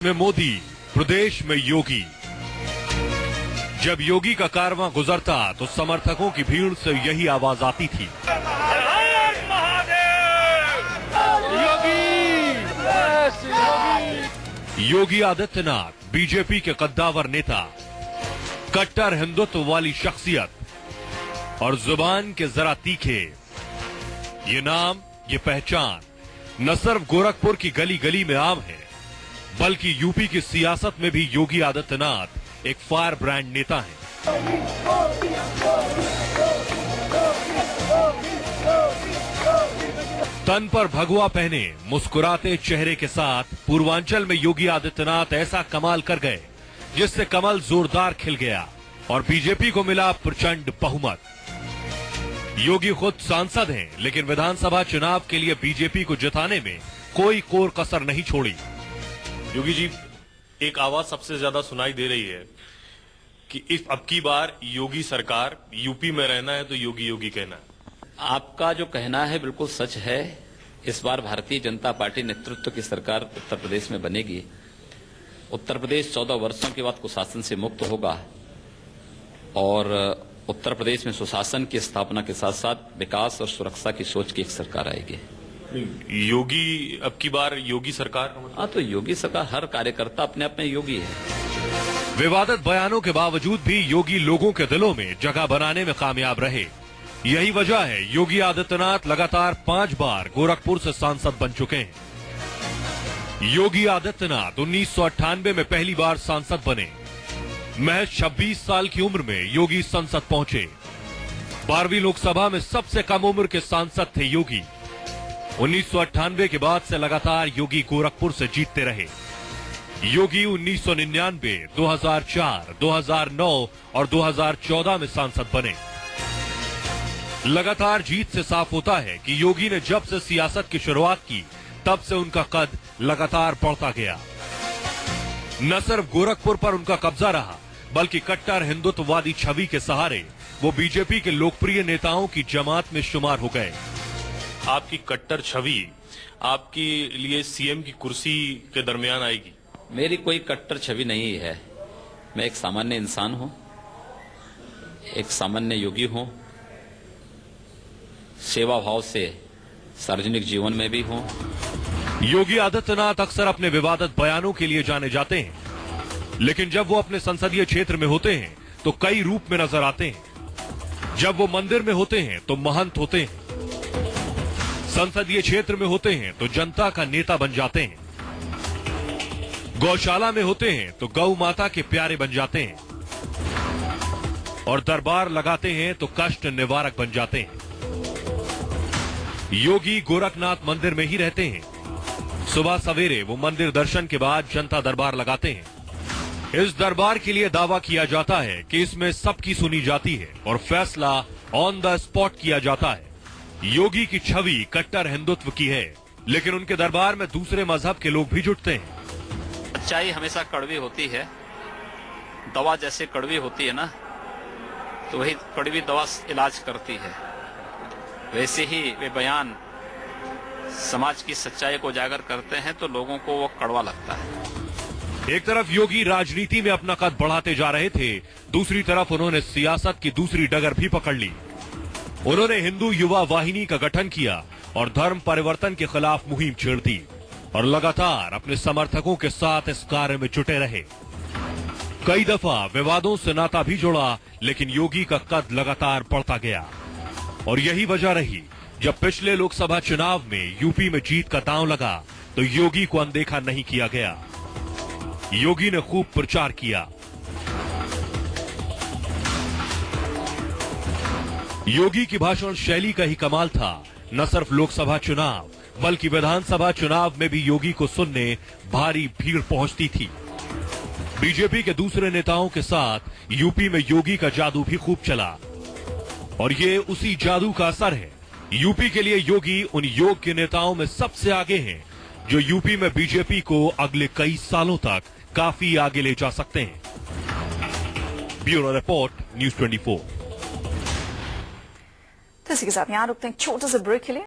में मोदी, प्रदेश में योगी। जब योगी का कारवां गुजरता तो समर्थकों की भीड़ से यही आवाज आती थी, योगी आदित्यनाथ बीजेपी के कद्दावर नेता, कट्टर हिंदुत्व वाली शख्सियत और जुबान के जरा तीखे। ये नाम, ये पहचान न सिर्फ गोरखपुर की गली गली में आम है, बल्कि यूपी की सियासत में भी योगी आदित्यनाथ एक फायर ब्रांड नेता हैं। तन पर भगवा पहने मुस्कुराते चेहरे के साथ पूर्वांचल में योगी आदित्यनाथ ऐसा कमाल कर गए जिससे कमल जोरदार खिल गया और बीजेपी को मिला प्रचंड बहुमत। योगी खुद सांसद हैं, लेकिन विधानसभा चुनाव के लिए बीजेपी को जिताने में कोई कोर कसर नहीं छोड़ी। योगी जी, एक आवाज सबसे ज्यादा सुनाई दे रही है कि इस अब की बार योगी सरकार, यूपी में रहना है तो योगी योगी कहना है। आपका जो कहना है बिल्कुल सच है। इस बार भारतीय जनता पार्टी नेतृत्व की सरकार उत्तर प्रदेश में बनेगी। उत्तर प्रदेश 14 वर्षों के बाद कुशासन से मुक्त होगा और उत्तर प्रदेश में सुशासन की स्थापना के साथ साथ विकास और सुरक्षा की सोच की एक सरकार आएगी। योगी, अब की बार योगी सरकार। हाँ, तो योगी सरकार, हर कार्यकर्ता अपने आप में योगी है। विवादित बयानों के बावजूद भी योगी लोगों के दिलों में जगह बनाने में कामयाब रहे। यही वजह है योगी आदित्यनाथ लगातार 5 बार गोरखपुर से सांसद बन चुके हैं। योगी आदित्यनाथ 1998 में पहली बार सांसद बने। महज 26 साल की उम्र में योगी संसद पहुंचे। 12वीं लोकसभा में सबसे कम उम्र के सांसद थे योगी। 1998 के बाद से लगातार योगी गोरखपुर से जीतते रहे। योगी 1999, 2004, 2009 और 2014 में सांसद बने। लगातार जीत से साफ होता है कि योगी ने जब से सियासत की शुरुआत की तब से उनका कद लगातार बढ़ता गया। न सिर्फ गोरखपुर पर उनका कब्जा रहा, बल्कि कट्टर हिंदुत्ववादी छवि के सहारे वो बीजेपी के लोकप्रिय नेताओं की जमात में शुमार हो गए। आपकी कट्टर छवि आपके लिए सीएम की कुर्सी के दरमियान आएगी? मेरी कोई कट्टर छवि नहीं है। मैं एक सामान्य इंसान हूं, एक सामान्य योगी हूं, सेवा भाव से सार्वजनिक जीवन में भी हूं। योगी आदित्यनाथ अक्सर अपने विवादित बयानों के लिए जाने जाते हैं, लेकिन जब वो अपने संसदीय क्षेत्र में होते हैं तो कई रूप में नजर आते हैं। जब वो मंदिर में होते हैं तो महंत होते हैं, संसदीय क्षेत्र में होते हैं तो जनता का नेता बन जाते हैं, गौशाला में होते हैं तो गौ माता के प्यारे बन जाते हैं और दरबार लगाते हैं तो कष्ट निवारक बन जाते हैं। योगी गोरखनाथ मंदिर में ही रहते हैं। सुबह सवेरे वो मंदिर दर्शन के बाद जनता दरबार लगाते हैं। इस दरबार के लिए दावा किया जाता है कि इसमें सबकी सुनी जाती है और फैसला ऑन द स्पॉट किया जाता है। योगी की छवि कट्टर हिंदुत्व की है, लेकिन उनके दरबार में दूसरे मजहब के लोग भी जुटते हैं। सच्चाई हमेशा कड़वी होती है। दवा जैसे कड़वी होती है ना, तो वही कड़वी दवा इलाज करती है। वैसे ही वे बयान समाज की सच्चाई को उजागर करते हैं तो लोगों को वो कड़वा लगता है। एक तरफ योगी राजनीति में अपना कद बढ़ाते जा रहे थे, दूसरी तरफ उन्होंने सियासत की दूसरी डगर भी पकड़ ली। उन्होंने हिंदू युवा वाहिनी का गठन किया और धर्म परिवर्तन के खिलाफ मुहिम छेड़ दी और लगातार अपने समर्थकों के साथ इस कार्य में जुटे रहे। कई दफा विवादों से नाता भी जुड़ा, लेकिन योगी का कद लगातार बढ़ता गया और यही वजह रही जब पिछले लोकसभा चुनाव में यूपी में जीत का दांव लगा तो योगी को अनदेखा नहीं किया गया। योगी ने खूब प्रचार किया। योगी की भाषण शैली का ही कमाल था। न सिर्फ लोकसभा चुनाव बल्कि विधानसभा चुनाव में भी योगी को सुनने भारी भीड़ पहुंचती थी। बीजेपी के दूसरे नेताओं के साथ यूपी में योगी का जादू भी खूब चला और ये उसी जादू का असर है। यूपी के लिए योगी उन योग्य नेताओं में सबसे आगे हैं जो यूपी में बीजेपी को अगले कई सालों तक काफी आगे ले जा सकते हैं। Bureau report, news 24। तो इसी के साथ यहाँ रुकते हैं छोटे से ब्रेक के लिए।